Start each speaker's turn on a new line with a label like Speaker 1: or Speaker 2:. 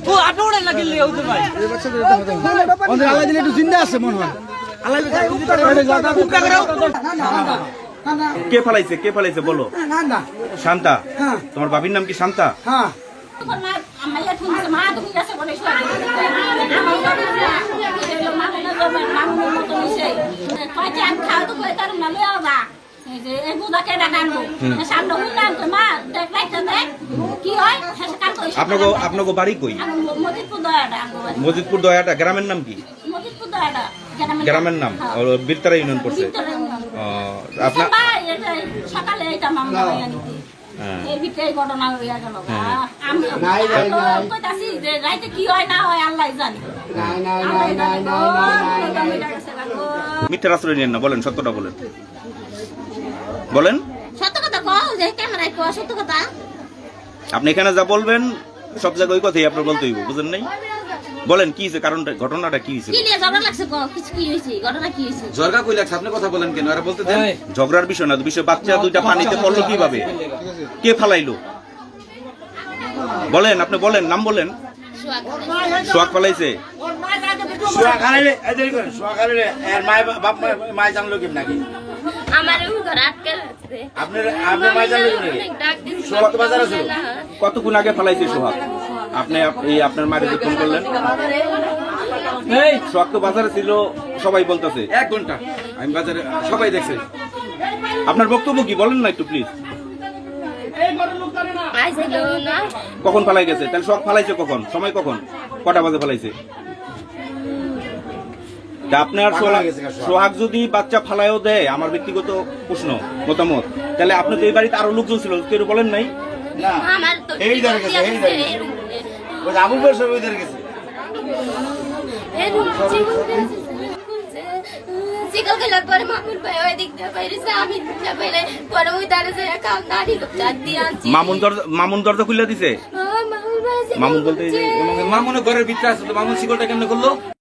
Speaker 1: ও আপনি ওড়ে লাগিলে হইতে ভাই
Speaker 2: এই বাচ্চাদের এটা হতে আমাদের আল্লাহ দিলে একটু জিন্দা আছে মনে হয় আল্লাহ
Speaker 3: কে ফেলাইছে বলো শান্তা তোমার বাবির নাম কি শান্তা আপনাকে বাড়ি কই মজিদপুর দয়াটা গ্রামের নাম কি গ্রামের নাম বীরতারা ইউনিয়ন পড়ছে আপনার
Speaker 4: সকালে এটা মামলা হয়ে নিতে এই ভিতরে ঘটনা হয়ে গেল আমি কইতাছি যে রাইতে কি হয় না হয় আল্লাহ জানে
Speaker 3: মিথ্যার আশ্রয় নেন না বলেন সত্যটা বলেন বলেন
Speaker 4: সত্য কথা কও যে ক্যামেরায় কও সত্য কথা
Speaker 3: আপনি এখানে যা বলবেন সব জায়গায় ওই কথাই আপনার বলতে হইব বুঝেন নাই বলেন কি হয়েছে কারণটা ঘটনাটা কি হয়েছে
Speaker 4: কি নিয়ে ঝগড়া লাগছে কও কিছু কি হইছে ঘটনা কি হইছে
Speaker 5: ঝগড়া কই লাগছে আপনি কথা বলেন কেন আরে বলতে দেন
Speaker 3: ঝগড়ার বিষয় না বিষয় বাচ্চা দুইটা পানিতে পড়লো কিভাবে কে ফালাইলো বলেন আপনি বলেন নাম বলেন সোহাগ ফালাইছে
Speaker 5: এর মায় জানলো কি নাকি
Speaker 4: আমারে ঘর আটকে রাখছে
Speaker 5: আপনার মায় জানলো কি নাকি
Speaker 4: ডাক দিছি
Speaker 5: সোহাগ বাজার আছে
Speaker 3: কতক্ষণ আগে ফালাইছে সোহাগ আপনি আপনার মায়ের ফোন করলেন সোহাগ তো বাজারে ছিল সবাই বলতেছে
Speaker 5: 1 ঘন্টা আমি বাজারে সবাই দেখছে
Speaker 3: আপনার বক্তব্য কি বলেন না একটু প্লিজ
Speaker 4: আইছিল না
Speaker 3: কখন ফালাই গেছে তাহলে সোহাগ ফালাইছে কখন সময় কখন কটা বাজে ফালাইছে তা আপনার সোহাগ যদি বাচ্চা ফালাইও দেয় আমার ব্যক্তিগত প্রশ্ন মতামত তাহলে আপনি তো এই বাড়িতে আরো লোকজন ছিল কেউ বলেন নাই
Speaker 5: না
Speaker 4: আমার তো
Speaker 5: এই ধরে গেছে এই ধরে ওই আবু বসে ওই ধরে গেছে
Speaker 4: সিকল গেল পরে মামুন ভাই ওই দিক দিয়ে বাইরে আমি বাইরে পরে ওই দাঁড়ে যে কাম নাড়ি চার দিয়ে আনছি
Speaker 3: মামুন দরজা খুলে দিছে
Speaker 4: মামুন ভাই
Speaker 3: মামুন বলতে
Speaker 5: মামুনের ঘরের ভিতরে আছে তো মামুন শিকলটা কেমনে করলো